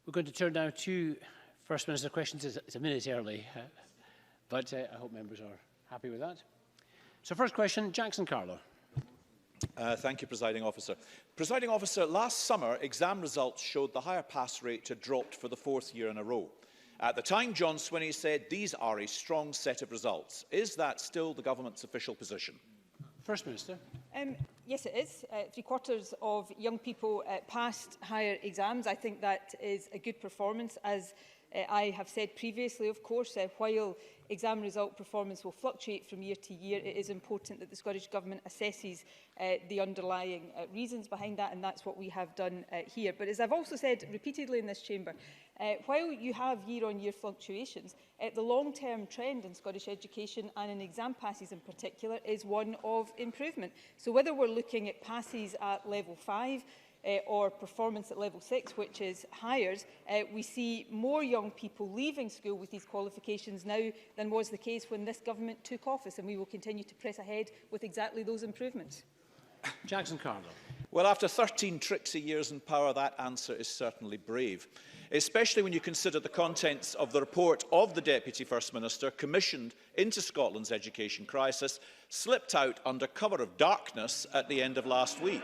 We're going to turn now to First Minister questions. It's a minute early, but I hope members are happy with that. So first question, Jackson Carlo. Thank you, Presiding Officer. Presiding Officer, last summer, exam results showed the higher pass rate had dropped for the 4th year in a row. At the time, John Swinney said these are a strong set of results. Is that still the Government's official position? First Minister. Yes, it is. 3/4 of young people passed higher exams. I think that is a good performance. As I have said previously, of course, while exam result performance will fluctuate from year to year, it is important that the Scottish Government assesses the underlying reasons behind that, and that's what we have done here. But as I've also said repeatedly in this chamber, while you have year-on-year fluctuations, the long-term trend in Scottish education and in exam passes in particular is one of improvement. So whether we're looking at passes at level 5, or performance at level 6, which is higher, we see more young people leaving school with these qualifications now than was the case when this government took office, and we will continue to press ahead with exactly those improvements. Jackson Carlo. Well, after 13 tricksy years in power, that answer is certainly brave, especially when you consider the contents of the report of the Deputy First Minister commissioned into Scotland's education crisis, slipped out under cover of darkness at the end of last week.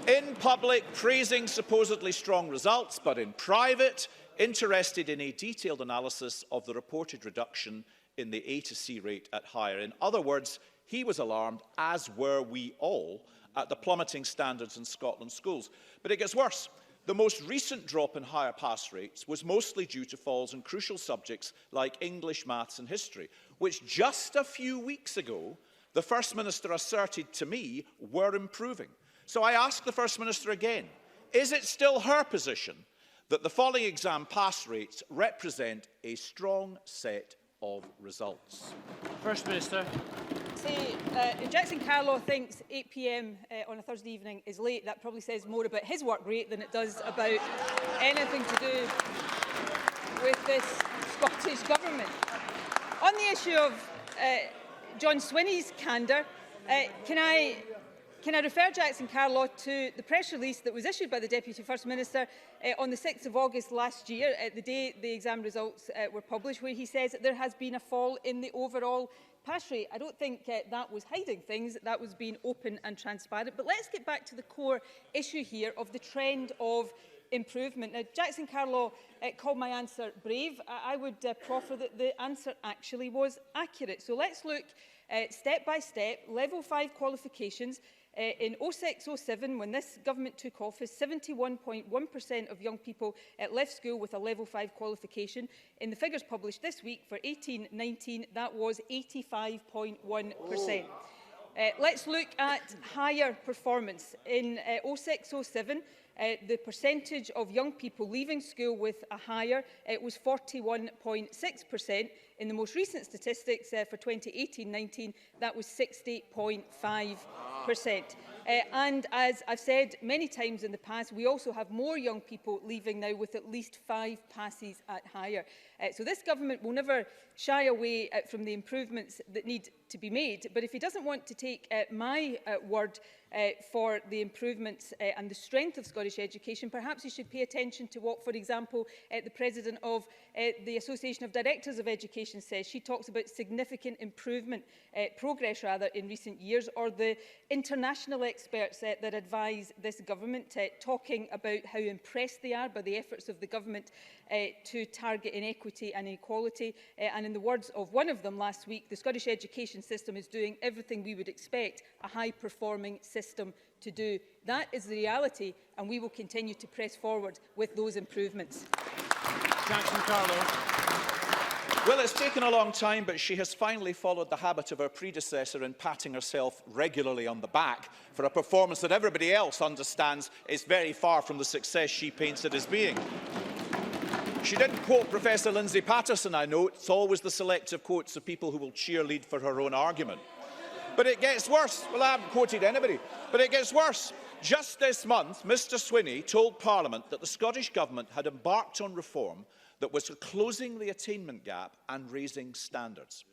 In public, praising supposedly strong results, but in private, interested in a detailed analysis of the reported reduction in the A to C rate at higher. In other words, he was alarmed, as were we all, at the plummeting standards in Scotland's schools. But it gets worse. The most recent drop in higher pass rates was mostly due to falls in crucial subjects like English, maths and history, which just a few weeks ago, the First Minister asserted to me were improving. So I ask the First Minister again, is it still her position that the falling exam pass rates represent a strong set of results? First Minister. Jackson Carlo thinks 8 p.m. On a Thursday evening is late. That probably says more about his work rate than it does about anything to do with this Scottish Government. On the issue of John Swinney's candour, can I refer Jackson Carlo to the press release that was issued by the Deputy First Minister on the 6th of August last year, the day the exam results were published, where he says that there has been a fall in the overall pass rate. I don't think that was hiding things, that was being open and transparent. But let's get back to the core issue here of the trend of improvement. Now, Jackson Carlo called my answer brave. I would proffer that the answer actually was accurate. So let's look step by step. Level 5 qualifications. In 06-07, when this government took office, 71.1% of young people left school with a level 5 qualification. In the figures published this week for 18-19, that was 85.1%. Let's look at higher performance. In 06-07, the percentage of young people leaving school with a higher was 41.6%. In the most recent statistics for 2018-19, that was 60.5%. And as I've said many times in the past, we also have more young people leaving now with at least 5 passes at higher. So this government will never shy away from the improvements that need to be made. But if he doesn't want to take my word for the improvements and the strength of Scottish education, perhaps he should pay attention to what, for example, the President of the Association of Directors of Education says. She talks about significant improvement, progress rather, in recent years, or the international experts that advise this government talking about how impressed they are by the efforts of the government to target inequity and inequality. And in the words of one of them last week, the Scottish education system is doing everything we would expect a high-performing system to do. That is the reality, and we will continue to press forward with those improvements. Jackson Carlo. Well, it's taken a long time, but she has finally followed the habit of her predecessor in patting herself regularly on the back for a performance that everybody else understands is very far from the success she paints it as being. She didn't quote Professor Lindsay Patterson, I note. It's always the selective quotes of people who will cheerlead for her own argument. But it gets worse. Well, I haven't quoted anybody, but it gets worse. Just this month, Mr Swinney told Parliament that the Scottish Government had embarked on reform that was closing the attainment gap and raising standards.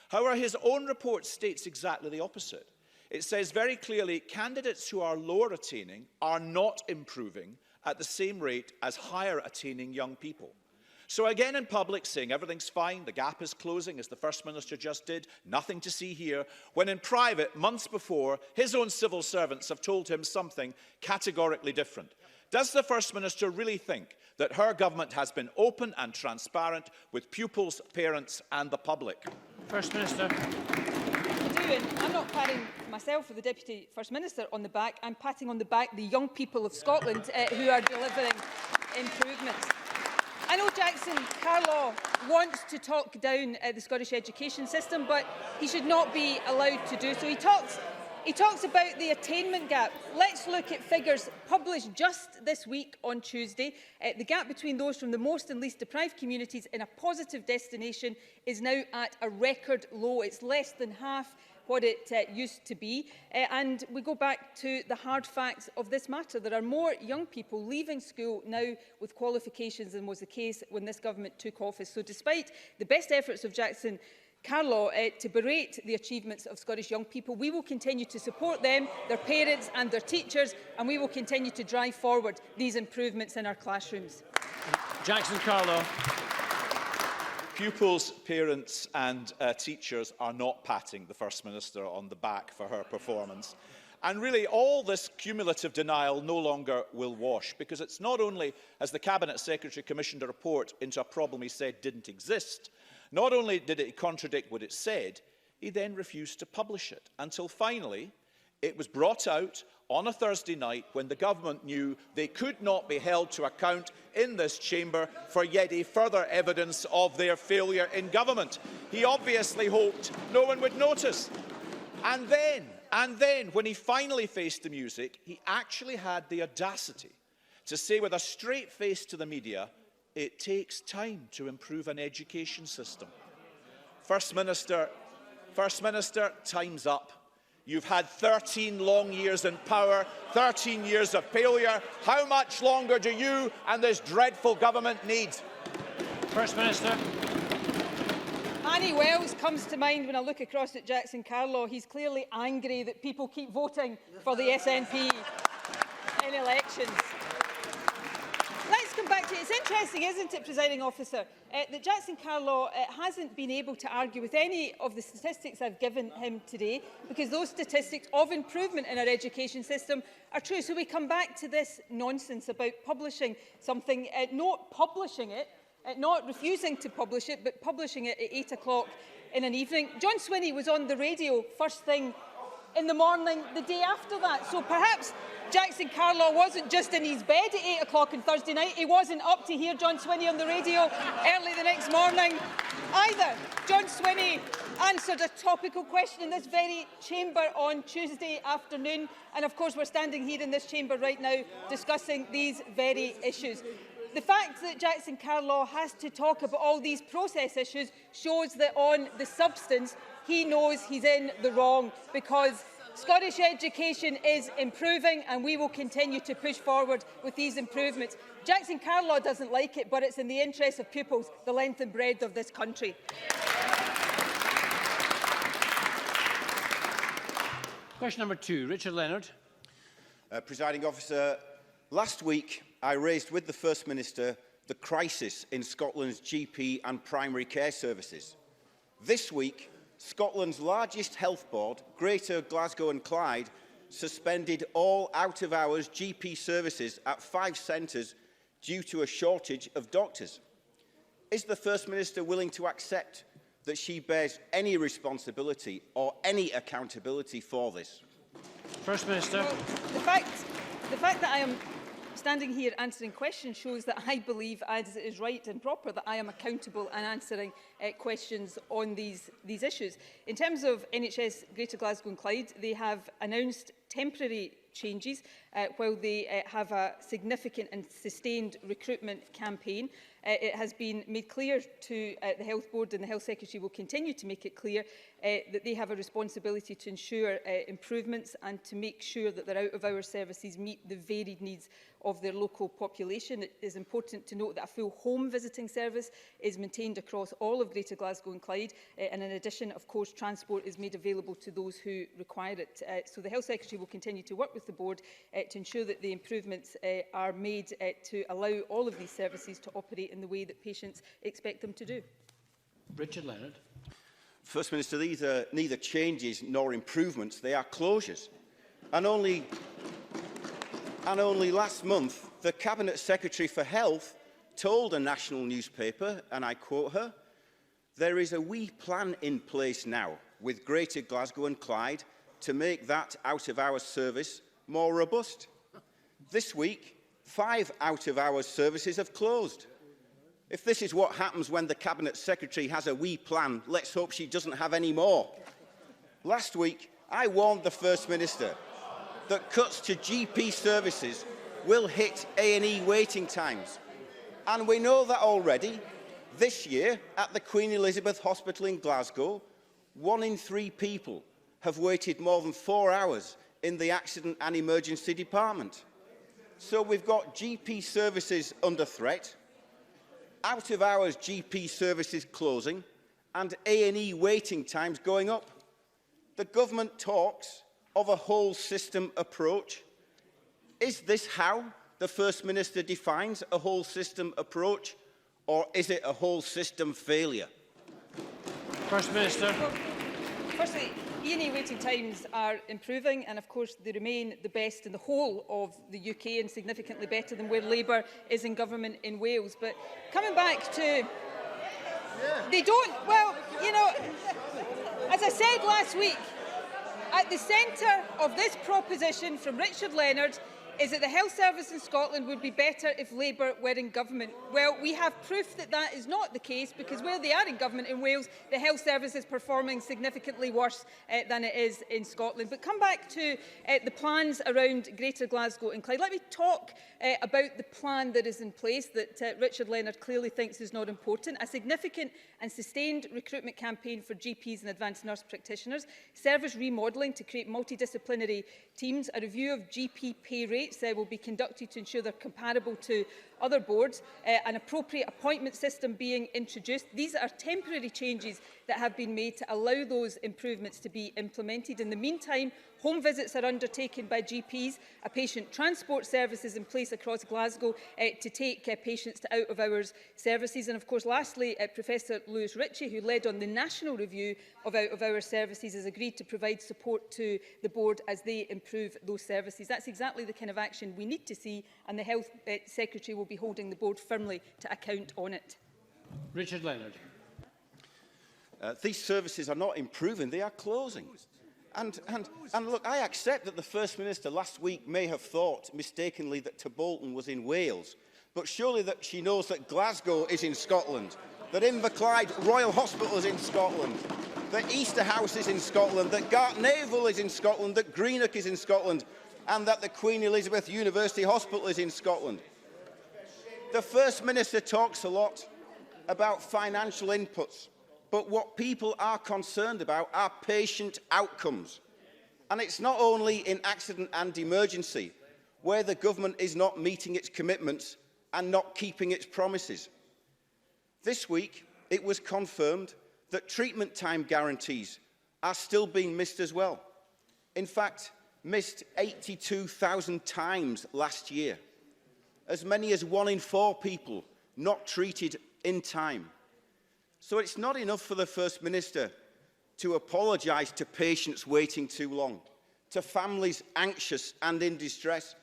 However, his own report states exactly the opposite. It says very clearly candidates who are lower attaining are not improving at the same rate as higher attaining young people. So again in public saying everything's fine, the gap is closing, as the First Minister just did, nothing to see here, when in private, months before, his own civil servants have told him something categorically different. Does the First Minister really think that her government has been open and transparent with pupils, parents and the public? First Minister. I do, and I'm not patting myself or the Deputy First Minister on the back. I'm patting on the back the young people of Scotland who are delivering improvements. I know Jackson Carlaw wants to talk down the Scottish education system, but he should not be allowed to do so. He talks about the attainment gap. Let's look at figures published just this week on Tuesday. The gap between those from the most and least deprived communities in a positive destination is now at a record low. It's less than half what it used to be. And we go back to the hard facts of this matter. There are more young people leaving school now with qualifications than was the case when this government took office. So despite the best efforts of Jackson Carlaw to berate the achievements of Scottish young people, we will continue to support them, their parents and their teachers, and we will continue to drive forward these improvements in our classrooms. Jackson Carlaw. Pupils, parents and teachers are not patting the First Minister on the back for her performance. And really, all this cumulative denial no longer will wash, because it's not only has the Cabinet Secretary commissioned a report into a problem he said didn't exist, not only did it contradict what it said, he then refused to publish it, until finally it was brought out on a Thursday night when the government knew they could not be held to account in this chamber for yet a further evidence of their failure in government. He obviously hoped no one would notice. And then, when he finally faced the music, he actually had the audacity to say with a straight face to the media, "It takes time to improve an education system." First Minister, time's up. You've had 13 long years in power, 13 years of failure. How much longer do you and this dreadful government need? First Minister. Annie Wells comes to mind when I look across at Jackson Carlaw. He's clearly angry that people keep voting for the SNP in elections. Let's come back to it. It's interesting, isn't it, Presiding Officer, that Jackson Carlaw hasn't been able to argue with any of the statistics I've given him today, because those statistics of improvement in our education system are true. So we come back to this nonsense about publishing something, not publishing it, not refusing to publish it, but publishing it at 8 o'clock in an evening. John Swinney was on the radio first thing in the morning the day after that. So perhaps Jackson Carlaw wasn't just in his bed at 8 o'clock on Thursday night. He wasn't up to hear John Swinney on the radio early the next morning either. John Swinney answered a topical question in this very chamber on Tuesday afternoon. And of course, we're standing here in this chamber right now discussing these very issues. The fact that Jackson Carlaw has to talk about all these process issues shows that on the substance, he knows he's in the wrong, because Scottish education is improving and we will continue to push forward with these improvements. Jackson Carlaw doesn't like it, but it's in the interest of pupils, the length and breadth of this country. Question number 2, Richard Leonard. Presiding Officer, last week I raised with the First Minister the crisis in Scotland's GP and primary care services. This week, Scotland's largest health board, Greater Glasgow and Clyde, suspended all out-of-hours GP services at 5 centres due to a shortage of doctors. Is the First Minister willing to accept that she bears any responsibility or any accountability for this? First Minister. Well, the fact that I am standing here answering questions shows that I believe, as it is right and proper, that I am accountable and answering questions on these issues. In terms of NHS Greater Glasgow and Clyde, they have announced temporary changes while they have a significant and sustained recruitment campaign. It has been made clear to the Health Board, and the Health Secretary will continue to make it clear, that they have a responsibility to ensure improvements and to make sure that their out-of-hours services meet the varied needs of their local population. It is important to note that a full home visiting service is maintained across all of Greater Glasgow and Clyde, and in addition, of course, transport is made available to those who require it. So the Health Secretary will continue to work with the Board to ensure that the improvements are made to allow all of these services to operate in the way that patients expect them to do. Richard Leonard. First Minister, these are neither changes nor improvements, they are closures. And only last month, the Cabinet Secretary for Health told a national newspaper, and I quote her, "There is a wee plan in place now with Greater Glasgow and Clyde to make that out-of-hours service more robust." This week, 5 out-of-hours services have closed. If this is what happens when the Cabinet Secretary has a wee plan, let's hope she doesn't have any more. Last week, I warned the First Minister that cuts to GP services will hit A&E waiting times. And we know that already. This year, at the Queen Elizabeth Hospital in Glasgow, 1 in 3 people have waited more than 4 hours in the Accident and Emergency Department. So we've got GP services under threat, out-of-hours GP services closing, and A&E waiting times going up. The government talks of a whole system approach. Is this how the First Minister defines a whole system approach, or is it a whole system failure? First Minister. Well, firstly, E&E waiting times are improving, and of course they remain the best in the whole of the UK and significantly better than where Labour is in government in Wales. But coming back to... They don't... Well, you know, as I said last week, at the centre of this proposition from Richard Leonard is that the health service in Scotland would be better if Labour were in government. Well, we have proof that that is not the case, because where they are in government in Wales, the health service is performing significantly worse than it is in Scotland. But come back to the plans around Greater Glasgow and Clyde. Let me talk about the plan that is in place that Richard Leonard clearly thinks is not important. A significant and sustained recruitment campaign for GPs and advanced nurse practitioners, service remodelling to create multidisciplinary teams, a review of GP pay rates will be conducted to ensure they're comparable to other boards, an appropriate appointment system being introduced. These are temporary changes that have been made to allow those improvements to be implemented. In the meantime, home visits are undertaken by GPs, a patient transport service is in place across Glasgow to take patients to out-of-hours services. And of course, lastly, Professor Lewis Ritchie, who led on the national review of out-of-hours services, has agreed to provide support to the board as they improve those services. That's exactly the kind of action we need to see, and the Health Secretary will be holding the board firmly to account on it. Richard Leonard. These services are not improving, they are closing. And look, I accept that the First Minister last week may have thought mistakenly that Bolton was in Wales, but surely that she knows that Glasgow is in Scotland, that Inverclyde Royal Hospital is in Scotland, that Easter House is in Scotland, that Gartnavel is in Scotland, that Greenock is in Scotland, and that the Queen Elizabeth University Hospital is in Scotland. The First Minister talks a lot about financial inputs, but what people are concerned about are patient outcomes. And it's not only in accident and emergency where the government is not meeting its commitments and not keeping its promises. This week, it was confirmed that treatment time guarantees are still being missed as well. In fact, missed 82,000 times last year. As many as 1 in 4 people not treated in time. So it's not enough for the First Minister to apologise to patients waiting too long, to families anxious and in distress,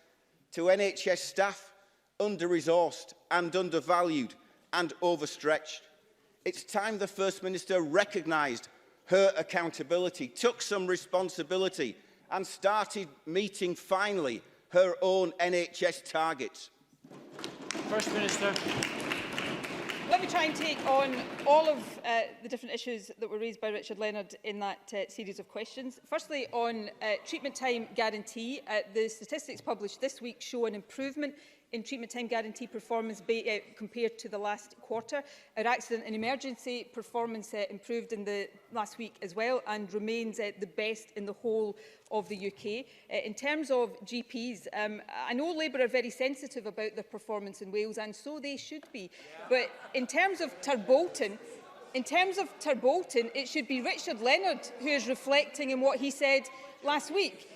to NHS staff under-resourced and undervalued and overstretched. It's time the First Minister recognised her accountability, took some responsibility and started meeting, finally, her own NHS targets. First Minister. Let me try and take on all of the different issues that were raised by Richard Leonard in that series of questions. Firstly, on treatment time guarantee, the statistics published this week show an improvement in treatment time guarantee performance compared to the last quarter. Our accident and emergency performance improved in the last week as well and remains the best in the whole of the UK. In terms of GPs, I know Labour are very sensitive about their performance in Wales, and so they should be. But in terms of Turbolton, it should be Richard Leonard who is reflecting on what he said last week,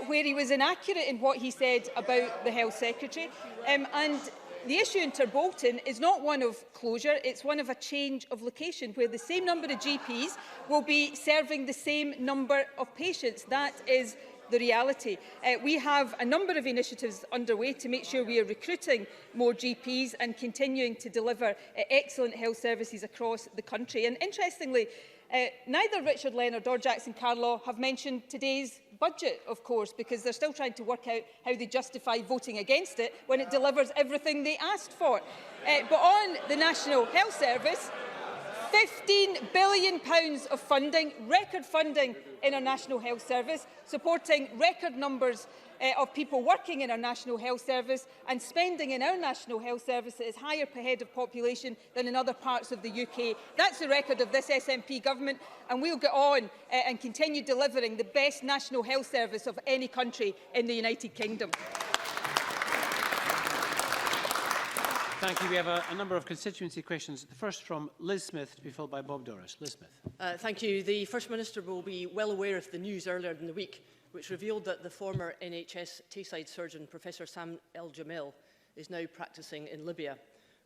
where he was inaccurate in what he said about the Health Secretary. And the issue in Turbolton is not one of closure, it's one of a change of location, where the same number of GPs will be serving the same number of patients. That is the reality. We have a number of initiatives underway to make sure we are recruiting more GPs and continuing to deliver excellent health services across the country. And interestingly, neither Richard Leonard or Jackson Carlaw have mentioned today's budget, of course, because they're still trying to work out how they justify voting against it when it delivers everything they asked for. But on the National Health Service, £15 billion of funding, record funding in our National Health Service, supporting record numbers of people working in our National Health Service, and spending in our National Health Service that is higher per head of population than in other parts of the UK. That's the record of this SNP government, and we'll get on and continue delivering the best National Health Service of any country in the United Kingdom. Thank you. We have a number of constituency questions. The first from Liz Smith, to be followed by Bob Doris. Liz Smith. Thank you. The First Minister will be well aware of the news earlier in the week, which revealed that the former NHS Tayside surgeon, Professor Sam El-Jamel, is now practising in Libya,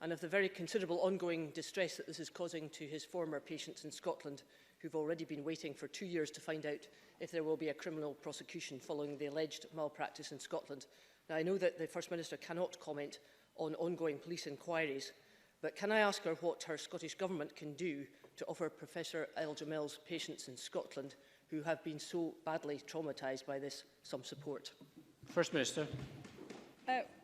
and of the very considerable ongoing distress that this is causing to his former patients in Scotland, who've already been waiting for 2 years to find out if there will be a criminal prosecution following the alleged malpractice in Scotland. Now, I know that the First Minister cannot comment on ongoing police inquiries, but can I ask her what her Scottish Government can do to offer Professor El-Jamel's patients in Scotland, who have been so badly traumatised by this, some support? First Minister.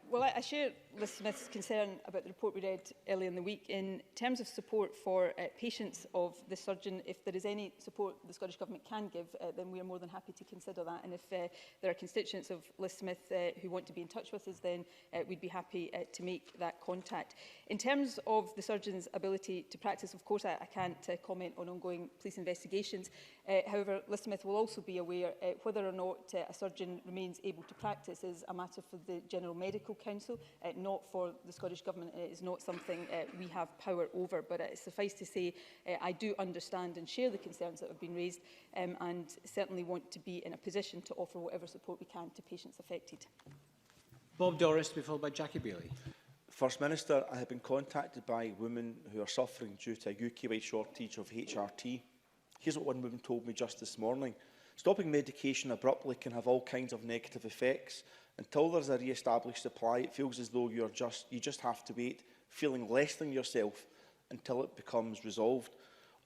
Well, I share Liz Smith's concern about the report we read earlier in the week. In terms of support for patients of the surgeon, if there is any support the Scottish Government can give, then we are more than happy to consider that. And if there are constituents of Liz Smith who want to be in touch with us, then we'd be happy to make that contact. In terms of the surgeon's ability to practice, of course, I can't comment on ongoing police investigations. However, Liz Smith will also be aware whether or not a surgeon remains able to practice is a matter for the General Medical Council, not for the Scottish Government. It is not something we have power over, but suffice to say, I do understand and share the concerns that have been raised, and certainly want to be in a position to offer whatever support we can to patients affected. Bob Doris, to be followed by Jackie Bailey. First Minister, I have been contacted by women who are suffering due to a UK-wide shortage of HRT. Here's what one woman told me just this morning. Stopping medication abruptly can have all kinds of negative effects. Until there's a re-established supply, it feels as though you just have to wait, feeling less than yourself until it becomes resolved.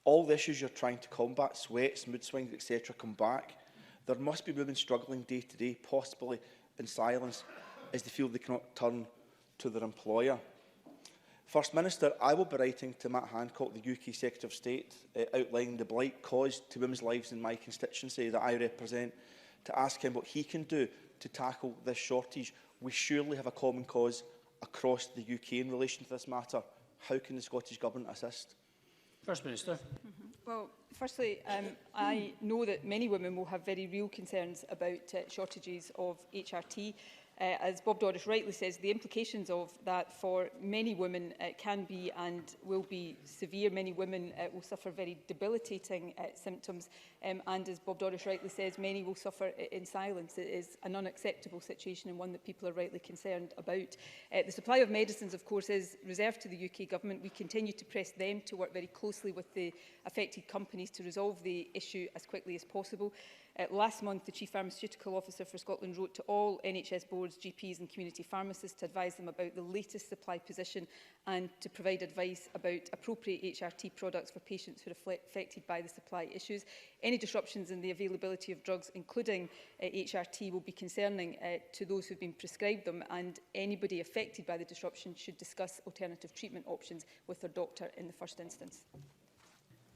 All the issues you're trying to combat, sweats, mood swings, etc., come back. There must be women struggling day to day, possibly in silence, as they feel they cannot turn to their employer. First Minister, I will be writing to Matt Hancock, the UK Secretary of State, outlining the blight caused to women's lives in my constituency that I represent, to ask him what he can do to tackle this shortage. We surely have a common cause across the UK in relation to this matter. How can the Scottish Government assist? First Minister. Well, firstly, I know that many women will have very real concerns about shortages of HRT. As Bob Doris rightly says, the implications of that for many women can be and will be severe. Many women will suffer very debilitating symptoms, and as Bob Doris rightly says, many will suffer in silence. It is an unacceptable situation and one that people are rightly concerned about. The supply of medicines, of course, is reserved to the UK Government. We continue to press them to work very closely with the affected companies to resolve the issue as quickly as possible. Last month, the Chief Pharmaceutical Officer for Scotland wrote to all NHS boards, GPs and community pharmacists to advise them about the latest supply position and to provide advice about appropriate HRT products for patients who are affected by the supply issues. Any disruptions in the availability of drugs, including HRT, will be concerning to those who have been prescribed them, and anybody affected by the disruption should discuss alternative treatment options with their doctor in the first instance.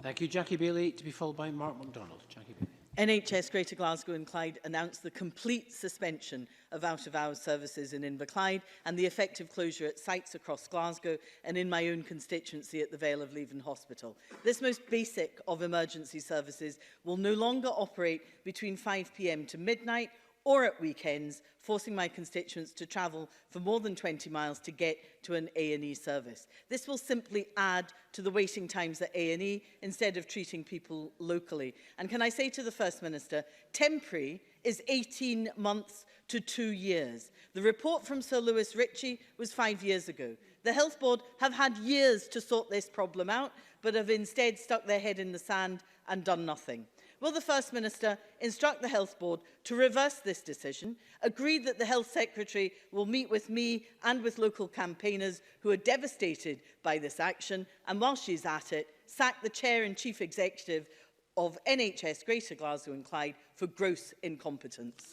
Thank you. Jackie Bailey, to be followed by Mark MacDonald. Jackie Bailey. NHS Greater Glasgow and Clyde announced the complete suspension of out-of-hours services in Inverclyde and the effective closure at sites across Glasgow and in my own constituency at the Vale of Leven Hospital. This most basic of emergency services will no longer operate between 5 p.m. to midnight or at weekends, forcing my constituents to travel for more than 20 miles to get to an A&E service. This will simply add to the waiting times at A&E instead of treating people locally. And can I say to the First Minister, temporary is 18 months to 2 years. The report from Sir Lewis Ritchie was 5 years ago. The Health Board have had years to sort this problem out, but have instead stuck their head in the sand and done nothing. Will the First Minister instruct the Health Board to reverse this decision, agree that the Health Secretary will meet with me and with local campaigners who are devastated by this action, and while she's at it, sack the Chair and Chief Executive of NHS Greater Glasgow and Clyde for gross incompetence?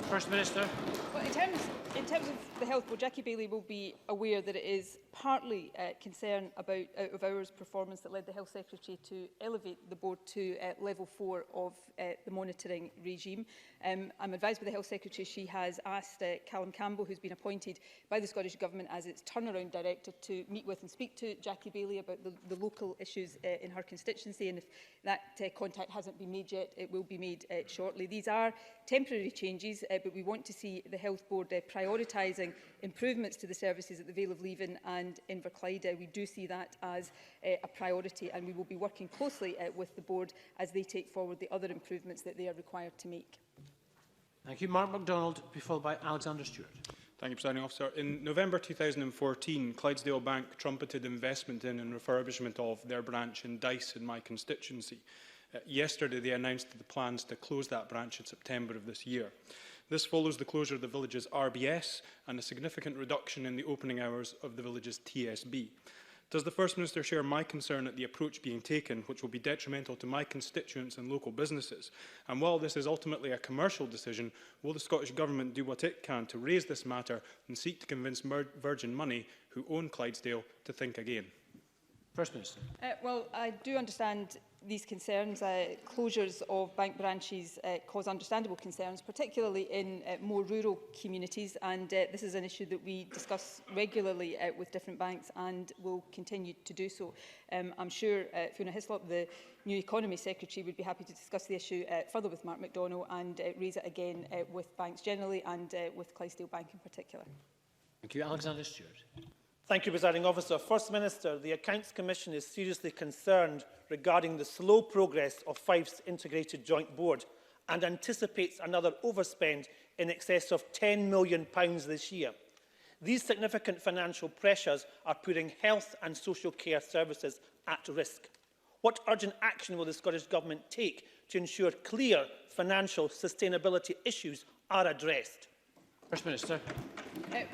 First Minister. Well, in terms of the Health Board, Jackie Baillie will be aware that it is partly concern about out-of-hours performance that led the Health Secretary to elevate the board to level 4 of the monitoring regime. I'm advised by the Health Secretary she has asked Callum Campbell, who's been appointed by the Scottish Government as its turnaround director, to meet with and speak to Jackie Baillie about the local issues in her constituency, and if that contact hasn't been made yet, it will be made shortly. These are temporary changes, but we want to see the Health Board prioritising improvements to the services at the Vale of Leven and Inverclyde. We do see that as a priority, and we will be working closely with the board as they take forward the other improvements that they are required to make. Thank you. Mark MacDonald, to be followed by Alexander Stewart. Thank you, Presiding Officer. In November 2014, Clydesdale Bank trumpeted investment in and refurbishment of their branch in Dice in my constituency. Yesterday, they announced the plans to close that branch in September of this year. This follows the closure of the village's RBS and a significant reduction in the opening hours of the village's TSB. Does the First Minister share my concern at the approach being taken, which will be detrimental to my constituents and local businesses? And while this is ultimately a commercial decision, will the Scottish Government do what it can to raise this matter and seek to convince Virgin Money, who own Clydesdale, to think again? First Minister. Well, I do understand these concerns. Closures of bank branches cause understandable concerns, particularly in more rural communities, and this is an issue that we discuss regularly with different banks and will continue to do so. I'm sure Fiona Hislop, the New Economy Secretary, would be happy to discuss the issue further with Mark MacDonald and raise it again with banks generally and with Clydesdale Bank in particular. Thank you. Alexander Stewart. Thank you, Presiding Officer. First Minister, the Accounts Commission is seriously concerned regarding the slow progress of Fife's Integrated Joint Board and anticipates another overspend in excess of £10 million this year. These significant financial pressures are putting health and social care services at risk. What urgent action will the Scottish Government take to ensure clear financial sustainability issues are addressed? First Minister.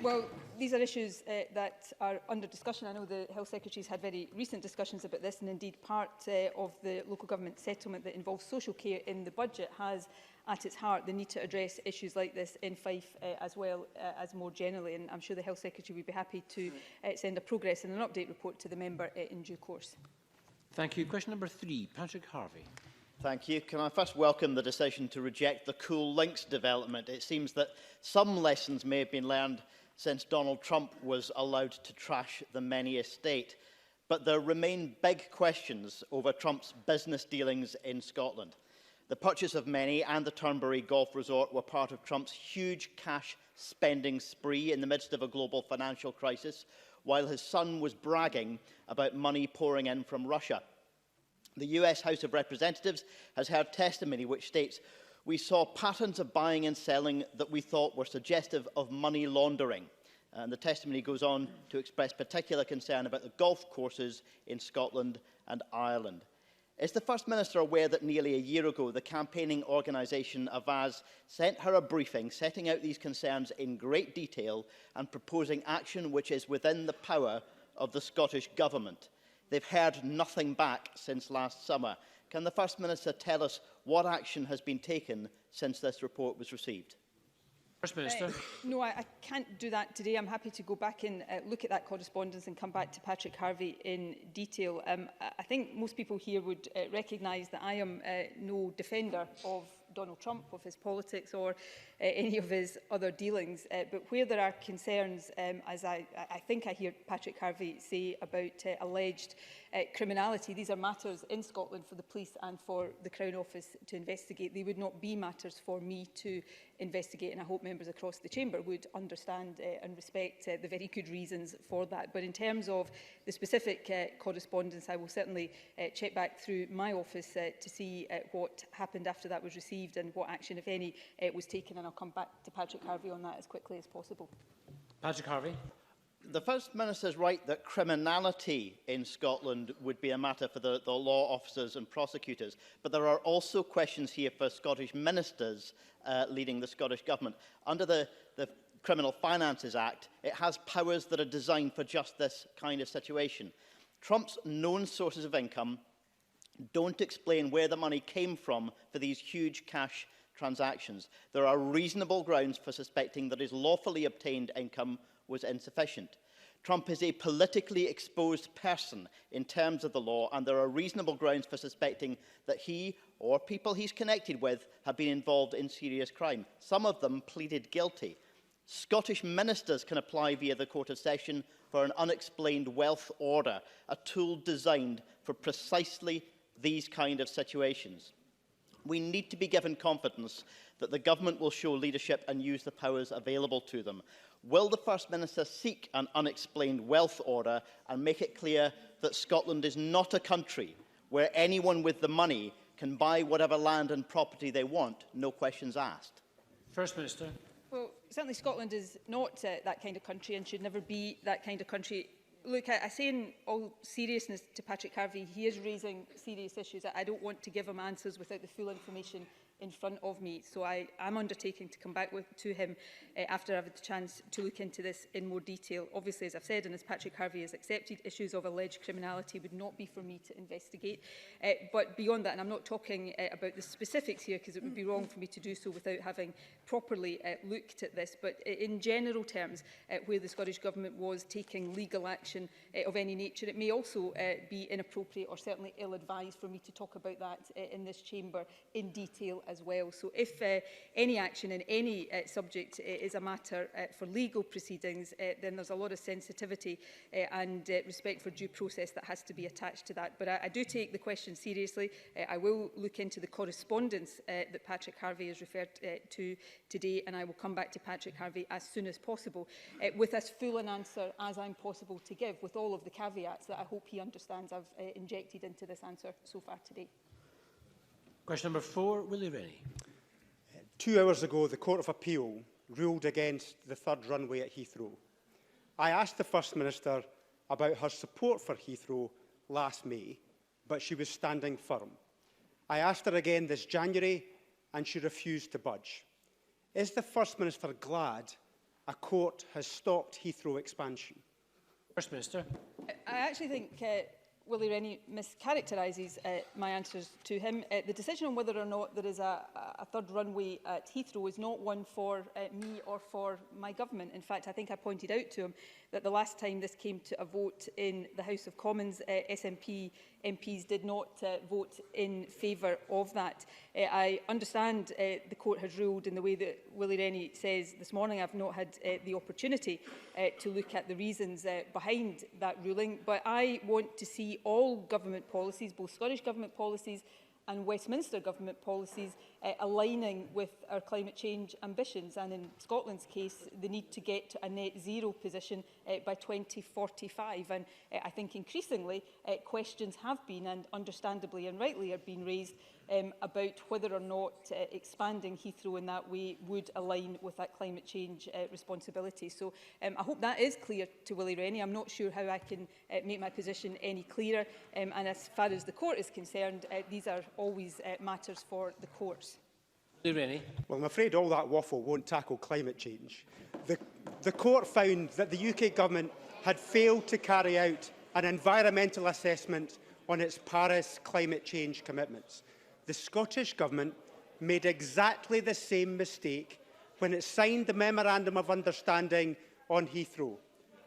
Well, these are issues that are under discussion. I know the Health Secretary has had very recent discussions about this, and indeed part of the local government settlement that involves social care in the budget has at its heart the need to address issues like this in Fife as well as more generally, and I'm sure the Health Secretary would be happy to send a progress and an update report to the member in due course. Thank you. Question number 3, Patrick Harvey. Thank you. Can I first welcome the decision to reject the Cool Links development? It seems that some lessons may have been learned since Donald Trump was allowed to trash the many estate. But there remain big questions over Trump's business dealings in Scotland. The purchase of Many and the Turnberry Golf Resort were part of Trump's huge cash spending spree in the midst of a global financial crisis, while his son was bragging about money pouring in from Russia. The US House of Representatives has heard testimony which states, "We saw patterns of buying and selling that we thought were suggestive of money laundering." And the testimony goes on to express particular concern about the golf courses in Scotland and Ireland. Is the First Minister aware that nearly a year ago the campaigning organisation Avaz sent her a briefing setting out these concerns in great detail and proposing action which is within the power of the Scottish Government? They've heard nothing back since last summer. Can the First Minister tell us what action has been taken since this report was received? First Minister. No, I can't do that today. I'm happy to go back and look at that correspondence and come back to Patrick Harvey in detail. I think most people here would recognise that I am no defender of Donald Trump, of his politics or any of his other dealings. But where there are concerns, as I think I hear Patrick Harvey say about alleged criminality, these are matters in Scotland for the police and for the Crown Office to investigate. They would not be matters for me to investigate, and I hope members across the chamber would understand and respect the very good reasons for that. But in terms of the specific correspondence, I will certainly check back through my office to see what happened after that was received and what action, if any, was taken, and I'll come back to Patrick Harvey on that as quickly as possible. Patrick Harvey. The First Minister is right that criminality in Scotland would be a matter for the law officers and prosecutors, but there are also questions here for Scottish ministers leading the Scottish Government. Under the Criminal Finances Act, it has powers that are designed for just this kind of situation. Trump's known sources of income don't explain where the money came from for these huge cash transactions. There are reasonable grounds for suspecting that his lawfully obtained income was insufficient. Trump is a politically exposed person in terms of the law, and there are reasonable grounds for suspecting that he or people he's connected with have been involved in serious crime. Some of them pleaded guilty. Scottish ministers can apply via the Court of Session for an unexplained wealth order, a tool designed for precisely these kind of situations. We need to be given confidence that the government will show leadership and use the powers available to them. Will the First Minister seek an unexplained wealth order and make it clear that Scotland is not a country where anyone with the money can buy whatever land and property they want, no questions asked? First Minister. Well, certainly Scotland is not that kind of country and should never be that kind of country. Look, I say in all seriousness to Patrick Harvey, he is raising serious issues. I don't want to give him answers without the full information in front of me. So I am undertaking to come back to him after I've had the chance to look into this in more detail. Obviously, as I've said, and as Patrick Harvey has accepted, issues of alleged criminality would not be for me to investigate. But beyond that, and I'm not talking about the specifics here because it would be wrong for me to do so without having properly looked at this, but in general terms, where the Scottish Government was taking legal action of any nature, it may also be inappropriate or certainly ill-advised for me to talk about that in this chamber in detail as well. So if any action in any subject is a matter for legal proceedings, then there's a lot of sensitivity and respect for due process that has to be attached to that. But I do take the question seriously. I will look into the correspondence that Patrick Harvey has referred to today, and I will come back to Patrick Harvey as soon as possible with as full an answer as I'm possible to give, with all of the caveats that I hope he understands I've injected into this answer so far today. Question number 4, Willie Rennie. 2 hours ago, the Court of Appeal ruled against the third runway at Heathrow. I asked the First Minister about her support for Heathrow last May, but she was standing firm. I asked her again this January, and she refused to budge. Is the First Minister glad a court has stopped Heathrow expansion? First Minister. I actually think Willie Rennie mischaracterises my answers to him. The decision on whether or not there is a third runway at Heathrow is not one for me or for my government. In fact, I think I pointed out to him that the last time this came to a vote in the House of Commons, SNP MPs did not vote in favour of that. I understand the court has ruled in the way that Willie Rennie says this morning. I've not had the opportunity to look at the reasons behind that ruling, but I want to see all government policies, both Scottish Government policies and Westminster Government policies, aligning with our climate change ambitions, and in Scotland's case, the need to get to a net zero position by 2045. And I think increasingly questions have been, and understandably and rightly are being raised, about whether or not expanding Heathrow in that way would align with that climate change responsibility. So I hope that is clear to Willie Rennie. I'm not sure how I can make my position any clearer. And as far as the court is concerned, these are always matters for the courts. Willie Rennie. Well, I'm afraid all that waffle won't tackle climate change. The court found that the UK Government had failed to carry out an environmental assessment on its Paris climate change commitments. The Scottish Government made exactly the same mistake when it signed the Memorandum of Understanding on Heathrow.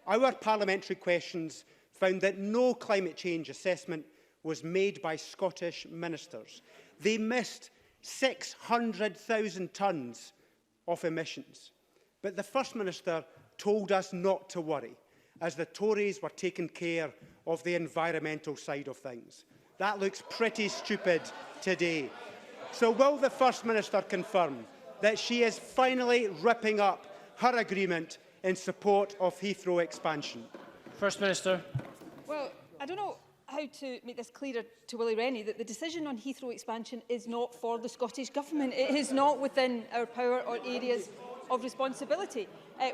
Our parliamentary questions found that no climate change assessment was made by Scottish ministers. They missed 600,000 tonnes of emissions. But the First Minister told us not to worry, as the Tories were taking care of the environmental side of things. That looks pretty stupid today. So will the First Minister confirm that she is finally ripping up her agreement in support of Heathrow expansion? First Minister. Well, I don't know how to make this clearer to Willie Rennie that the decision on Heathrow expansion is not for the Scottish Government. It is not within our power or areas of responsibility.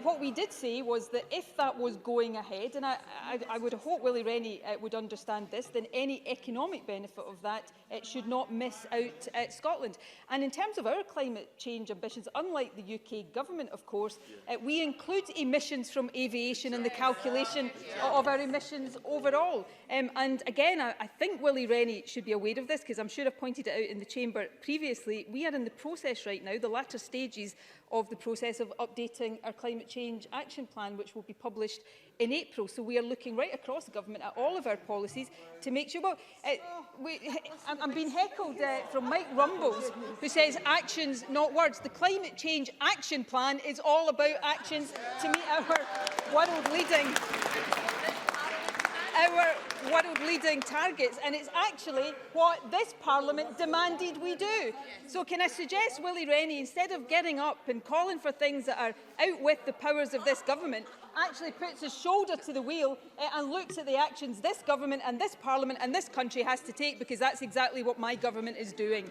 What we did say was that if that was going ahead, and I would hope Willie Rennie would understand this, then any economic benefit of that should not miss out Scotland. And in terms of our climate change ambitions, unlike the UK Government, of course, we include emissions from aviation in the calculation of our emissions overall. And again, I think Willie Rennie should be aware of this, because I'm sure I've pointed it out in the Chamber previously. We are in the process right now, the latter stages of the process of updating our climate change action plan, which will be published in April. So we are looking right across the government at all of our policies to make sure. Well, I'm being heckled from Mike Rumbles, who says actions, not words. The climate change action plan is all about actions to meet our world-leading targets, and it's actually what this Parliament demanded we do. So can I suggest Willie Rennie, instead of getting up and calling for things that are out with the powers of this government, actually puts his shoulder to the wheel and looks at the actions this government and this Parliament and this country has to take, because that's exactly what my government is doing.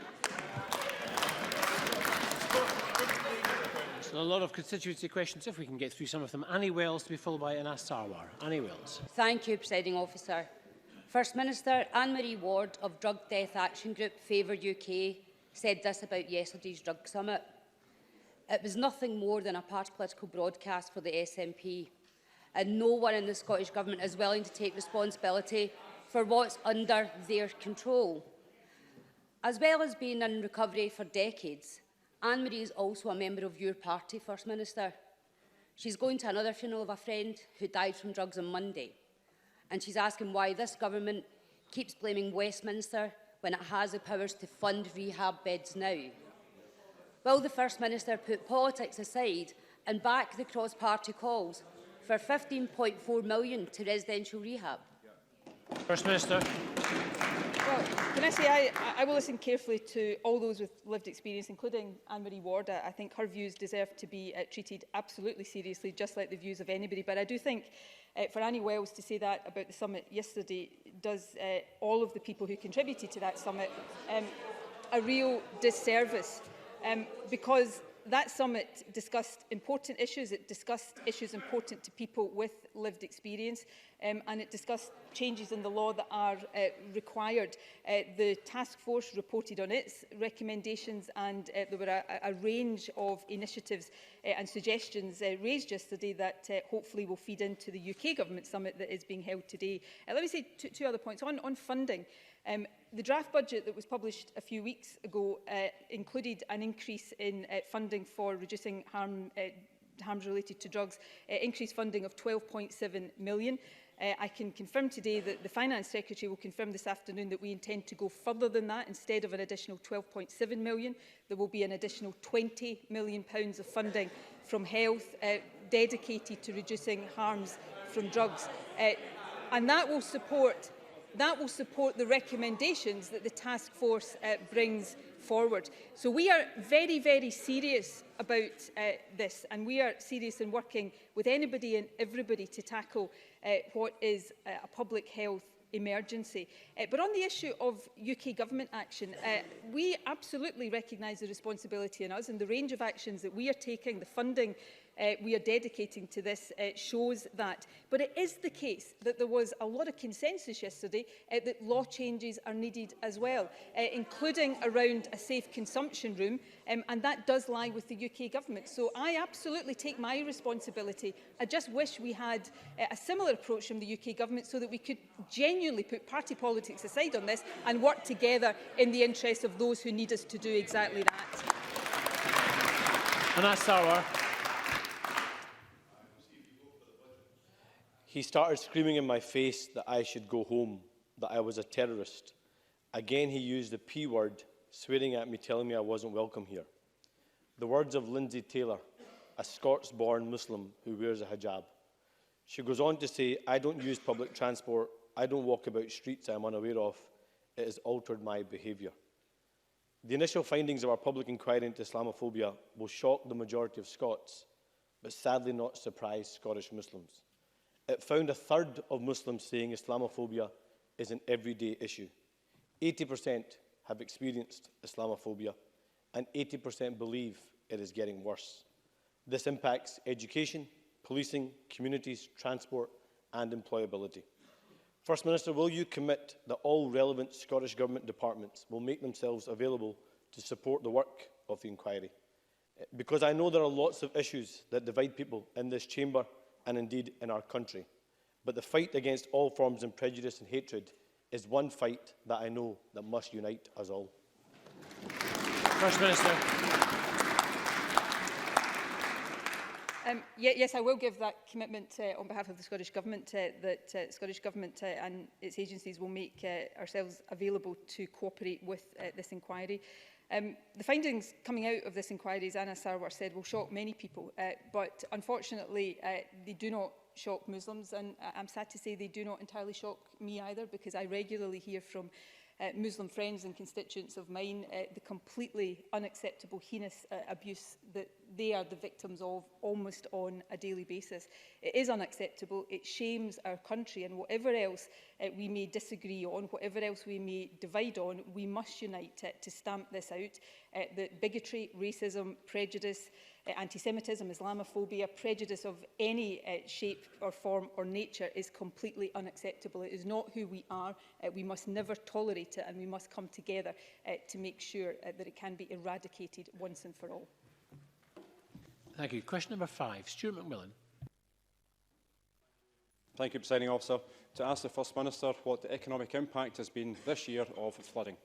So a lot of constituency questions, if we can get through some of them. Annie Wells to be followed by Anas Sarwar. Annie Wells. Thank you, Presiding Officer. First Minister Anne-Marie Ward of Drug Death Action Group Favour UK said this about yesterday's drug summit. It was nothing more than a party political broadcast for the SNP, and no one in the Scottish Government is willing to take responsibility for what's under their control. As well as being in recovery for decades, Anne-Marie is also a member of your party, First Minister. She's going to another funeral of a friend who died from drugs on Monday, and she's asking why this government keeps blaming Westminster when it has the powers to fund rehab beds now. Will the First Minister put politics aside and back the cross-party calls for £15.4 million to residential rehab? First Minister. Well, can I say I will listen carefully to all those with lived experience, including Anne-Marie Ward. I think her views deserve to be treated absolutely seriously, just like the views of anybody. But I do think for Annie Wells to say that about the summit yesterday does all of the people who contributed to that summit a real disservice, because that summit discussed important issues. It discussed issues important to people with lived experience, and it discussed changes in the law that are required. The task force reported on its recommendations, and there were a range of initiatives and suggestions raised yesterday that hopefully will feed into the UK Government Summit that is being held today. Let me say two other points. On funding, the draft budget that was published a few weeks ago included an increase in funding for reducing harms related to drugs, increased funding of £12.7 million. I can confirm today that the Finance Secretary will confirm this afternoon that we intend to go further than that. Instead of an additional £12.7 million, there will be an additional £20 million of funding from health dedicated to reducing harms from drugs. And that will support the recommendations that the task force brings forward. So we are very, very serious about this, and we are serious in working with anybody and everybody to tackle what is a public health emergency. But on the issue of UK government action, we absolutely recognise the responsibility in us, and the range of actions that we are taking, the funding we are dedicating to this shows that. But it is the case that there was a lot of consensus yesterday that law changes are needed as well, including around a safe consumption room, and that does lie with the UK Government. So I absolutely take my responsibility. I just wish we had a similar approach from the UK Government so that we could genuinely put party politics aside on this and work together in the interests of those who need us to do exactly that. Anas Sarwar. He started screaming in my face that I should go home, that I was a terrorist. Again, he used the P word, swearing at me, telling me I wasn't welcome here. The words of Lindsay Taylor, a Scots-born Muslim who wears a hijab. She goes on to say, I don't use public transport, I don't walk about streets I'm unaware of. It has altered my behaviour. The initial findings of our public inquiry into Islamophobia will shock the majority of Scots, but sadly not surprise Scottish Muslims. It found a third of Muslims saying Islamophobia is an everyday issue. 80% have experienced Islamophobia, and 80% believe it is getting worse. This impacts education, policing, communities, transport and employability. First Minister, will you commit that all relevant Scottish Government departments will make themselves available to support the work of the inquiry? Because I know there are lots of issues that divide people in this chamber and indeed in our country. But the fight against all forms of prejudice and hatred is one fight that I know that must unite us all. First Minister. Yes, I will give that commitment on behalf of the Scottish Government, that Scottish Government and its agencies will make ourselves available to cooperate with this inquiry. The findings coming out of this inquiry, as Anna Sarwar said, will shock many people, but unfortunately they do not shock Muslims, and I'm sad to say they do not entirely shock me either, because I regularly hear from Muslim friends and constituents of mine the completely unacceptable, heinous abuse that they are the victims of almost on a daily basis. It is unacceptable, it shames our country, and whatever else we may disagree on, whatever else we may divide on, we must unite to stamp this out. That bigotry, racism, prejudice, anti-Semitism, Islamophobia, prejudice of any shape or form or nature is completely unacceptable. It is not who we are. We must never tolerate it, and we must come together to make sure that it can be eradicated once and for all. Thank you. Question number 5, Stuart McMillan. Thank you, Presiding Officer. To ask the First Minister what the economic impact has been this year of flooding.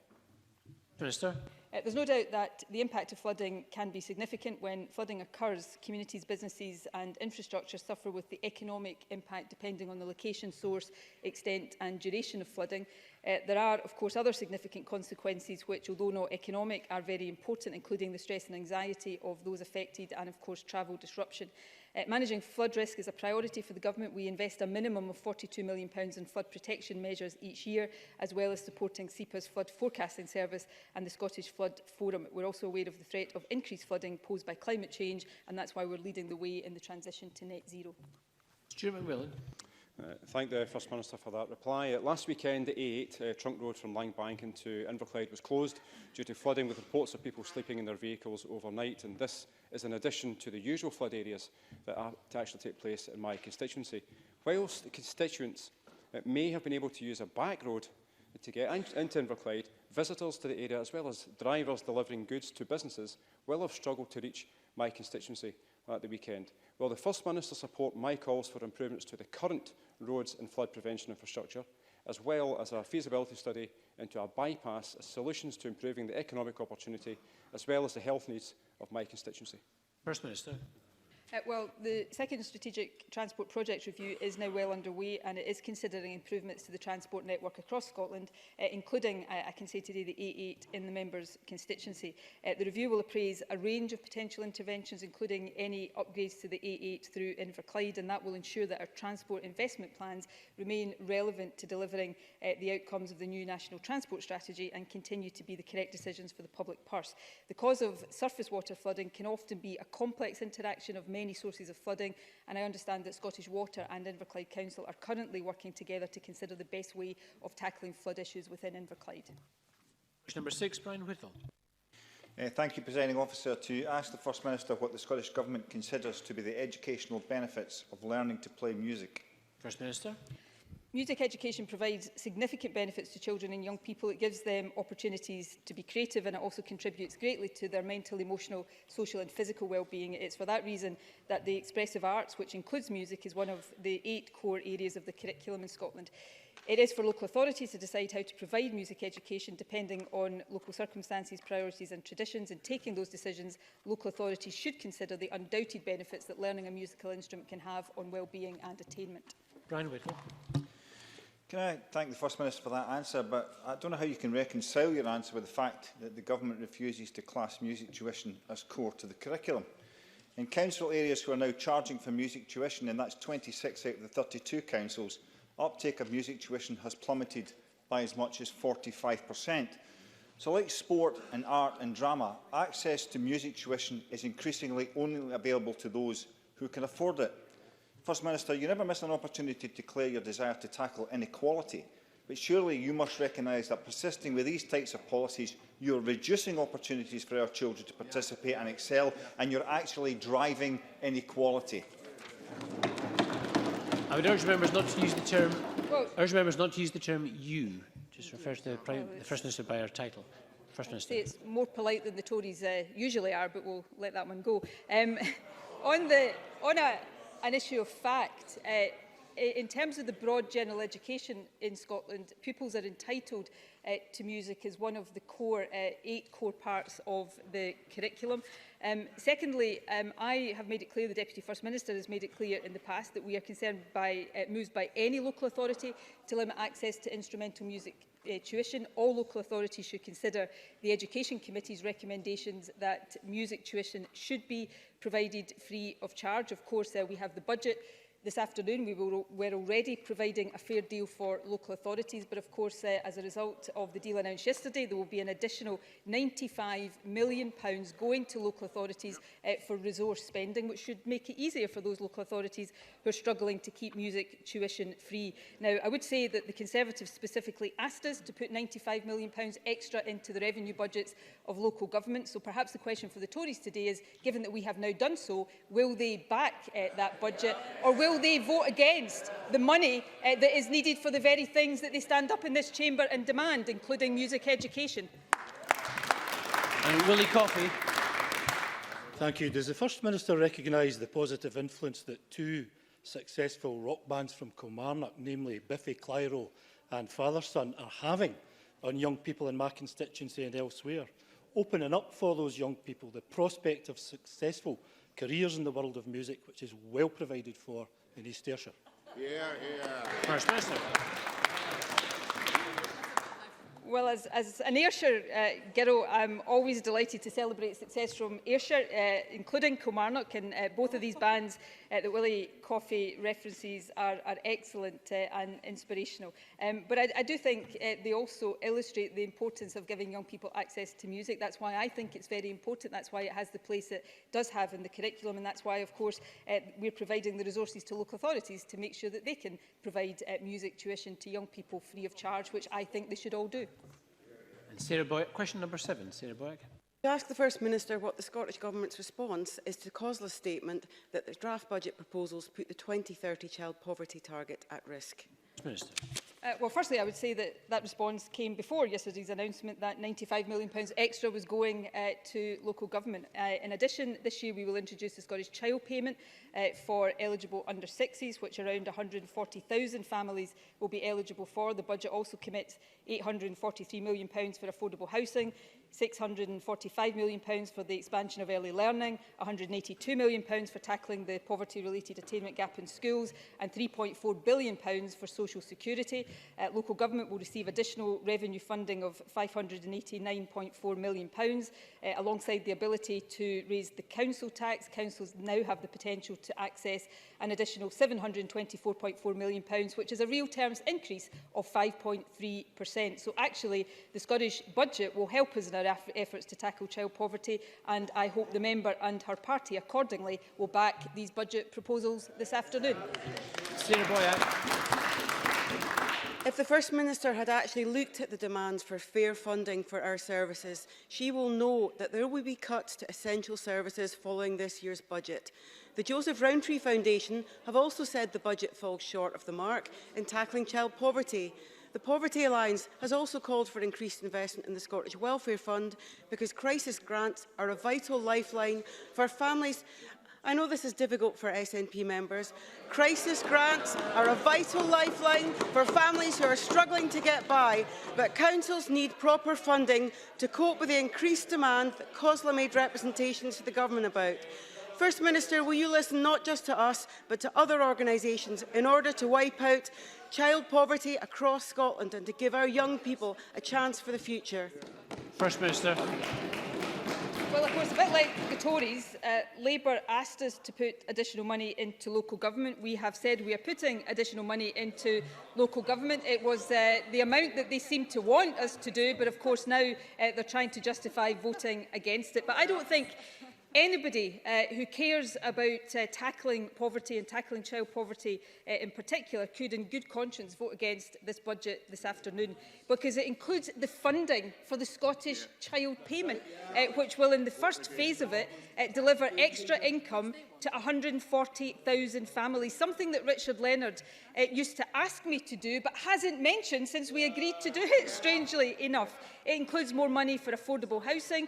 Minister. There's no doubt that the impact of flooding can be significant. When flooding occurs, communities, businesses and infrastructure suffer, with the economic impact depending on the location, source, extent and duration of flooding. There are, of course, other significant consequences which, although not economic, are very important, including the stress and anxiety of those affected and, of course, travel disruption. Managing flood risk is a priority for the Government. We invest a minimum of £42 million in flood protection measures each year, as well as supporting SEPA's flood forecasting service and the Scottish Flood Forum. We're also aware of the threat of increased flooding posed by climate change, and that's why we're leading the way in the transition to net zero. Stuart McMillan. Thank the First Minister for that reply. Last weekend, the A8 trunk road from Langbank into Inverclyde was closed due to flooding, with reports of people sleeping in their vehicles overnight. And this is in addition to the usual flood areas that are to actually take place in my constituency. Whilst the constituents may have been able to use a back road to get into Inverclyde, visitors to the area, as well as drivers delivering goods to businesses, will have struggled to reach my constituency at the weekend. Will the First Minister support my calls for improvements to the current roads and flood prevention infrastructure, as well as a feasibility study into a bypass as solutions to improving the economic opportunity, as well as the health needs of my constituency? First Minister. Well, the second Strategic Transport Project Review is now well underway, and it is considering improvements to the transport network across Scotland, including, I can say today, the A8 in the member's constituency. The review will appraise a range of potential interventions, including any upgrades to the A8 through Inverclyde, and that will ensure that our transport investment plans remain relevant to delivering the outcomes of the new National Transport Strategy and continue to be the correct decisions for the public purse. The cause of surface water flooding can often be a complex interaction of many sources of flooding, and I understand that Scottish Water and Inverclyde Council are currently working together to consider the best way of tackling flood issues within Inverclyde. Question number 6, Brian Whittle. Thank you, Presiding Officer. To ask the First Minister what the Scottish Government considers to be the educational benefits of learning to play music. First Minister. Music education provides significant benefits to children and young people. It gives them opportunities to be creative, and it also contributes greatly to their mental, emotional, social and physical well-being. It's for that reason that the expressive arts, which includes music, is one of the 8 core areas of the curriculum in Scotland. It is for local authorities to decide how to provide music education depending on local circumstances, priorities and traditions. In taking those decisions, local authorities should consider the undoubted benefits that learning a musical instrument can have on well-being and attainment. Brian Whittle. Can I thank the First Minister for that answer, but I don't know how you can reconcile your answer with the fact that the Government refuses to class music tuition as core to the curriculum. In council areas who are now charging for music tuition, and that's 26 out of the 32 councils, uptake of music tuition has plummeted by as much as 45%. So like sport and art and drama, access to music tuition is increasingly only available to those who can afford it. First Minister, you never miss an opportunity to declare your desire to tackle inequality, but surely you must recognise that persisting with these types of policies, you're reducing opportunities for our children to participate and excel, and you're actually driving inequality. I would urge members not to use the term. Urge members not to use the term "you." Just refers to the First Minister by her title. First Minister. It's more polite than the Tories usually are, but we'll let that one go. On an issue of fact, in terms of the broad general education in Scotland, pupils are entitled to music as one of the core 8 core parts of the curriculum. Secondly, I have made it clear, the Deputy First Minister has made it clear in the past, that we are concerned by moves by any local authority to limit access to instrumental music tuition. All local authorities should consider the Education Committee's recommendations that music tuition should be provided free of charge. Of course, we have the budget. This afternoon, we're already providing a fair deal for local authorities, but of course, as a result of the deal announced yesterday, there will be an additional £95 million going to local authorities for resource spending, which should make it easier for those local authorities who are struggling to keep music tuition free. Now, I would say that the Conservatives specifically asked us to put £95 million extra into the revenue budgets of local government. So perhaps the question for the Tories today is, given that we have now done so, will they back that budget, or will they vote against the money that is needed for the very things that they stand up in this chamber and demand, including music education? Willie Coffey. Thank you. Does the First Minister recognise the positive influence that 2 successful rock bands from Kilmarnock, namely Biffy Clyro and Fatherson, are having on young people in my constituency and elsewhere, opening up for those young people the prospect of successful careers in the world of music, which is well provided for in East Ayrshire? First Minister. Well, as an Ayrshire girl, I'm always delighted to celebrate success from Ayrshire, including Kilmarnock, and both of these bands that Willie Coffey references are excellent and inspirational. But I do think they also illustrate the importance of giving young people access to music. That's why I think it's very important. That's why it has the place it does have in the curriculum, and that's why, of course, we're providing the resources to local authorities to make sure that they can provide music tuition to young people free of charge, which I think they should all do. And Sarah Boyack, question number 7. Sarah Boyack. To ask the First Minister what the Scottish Government's response is to the causeless statement that the draft budget proposals put the 2030 child poverty target at risk. Minister. Well, firstly, I would say that that response came before yesterday's announcement that £95 million extra was going to local government. In addition, this year we will introduce the Scottish Child Payment for eligible under 6s, which around 140,000 families will be eligible for. The budget also commits £843 million for affordable housing, £645 million for the expansion of early learning, £182 million for tackling the poverty-related attainment gap in schools, and £3.4 billion for social security. Local government will receive additional revenue funding of £589.4 million, alongside the ability to raise the council tax. Councils now have the potential to access an additional £724.4 million, which is a real terms increase of 5.3%. So actually, the Scottish budget will help us in our efforts to tackle child poverty, and I hope the member and her party accordingly will back these budget proposals this afternoon. Sarah Boyack. If the First Minister had actually looked at the demands for fair funding for our services, she will know that there will be cuts to essential services following this year's budget. The Joseph Rowntree Foundation have also said the budget falls short of the mark in tackling child poverty. The Poverty Alliance has also called for increased investment in the Scottish Welfare Fund because crisis grants are a vital lifeline for families I know this is difficult for SNP members. Crisis grants are a vital lifeline for families who are struggling to get by, but councils need proper funding to cope with the increased demand that COSLA made representations to the government about. First Minister, will you listen not just to us, but to other organisations in order to wipe out child poverty across Scotland and to give our young people a chance for the future? First Minister. Well, of course, a bit like the Tories, Labour asked us to put additional money into local government. We have said we are putting additional money into local government. It was the amount that they seemed to want us to do, but of course now they're trying to justify voting against it. But I don't think anybody who cares about tackling poverty and tackling child poverty in particular could in good conscience vote against this budget this afternoon, because it includes the funding for the Scottish Child Payment, which will in the first phase of it deliver extra income to 140,000 families, something that Richard Leonard used to ask me to do but hasn't mentioned since we agreed to do it, strangely enough. It includes more money for affordable housing,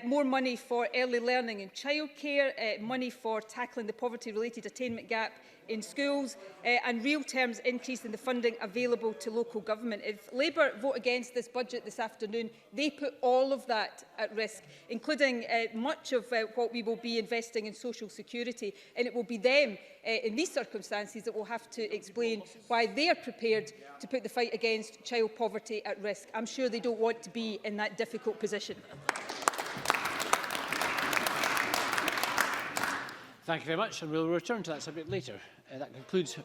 more money for early learning and childcare, money for tackling the poverty-related attainment gap in schools, and real terms increase in the funding available to local government. If Labour vote against this budget this afternoon, they put all of that at risk, including much of what we will be investing in social security, and it will be them in these circumstances that will have to explain why they are prepared to put the fight against child poverty at risk. I'm sure they don't want to be in that difficult position. Thank you very much, and we'll return to that subject later. That concludes...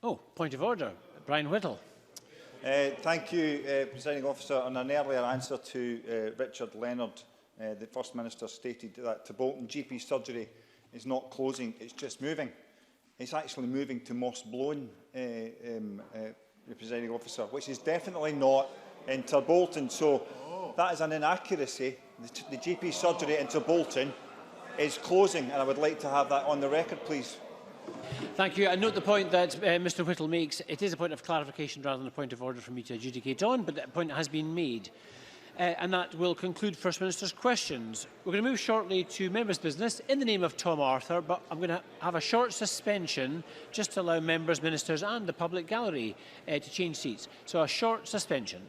Oh, point of order. Brian Whittle. Thank you, Presiding Officer. On an earlier answer to Richard Leonard, the First Minister stated that to Bolton GP surgery is not closing, it's just moving. It's actually moving to Moss Blown, Presiding Officer, which is definitely not in Bolton. So that is an inaccuracy. The GP surgery in Bolton is closing, and I would like to have that on the record, please. Thank you. I note the point that Mr Whittle makes. It is a point of clarification rather than a point of order for me to adjudicate on, but that point has been made. And that will conclude First Minister's questions. We're going to move shortly to members' business in the name of Tom Arthur, but I'm going to have a short suspension just to allow members, ministers and the public gallery to change seats. So a short suspension.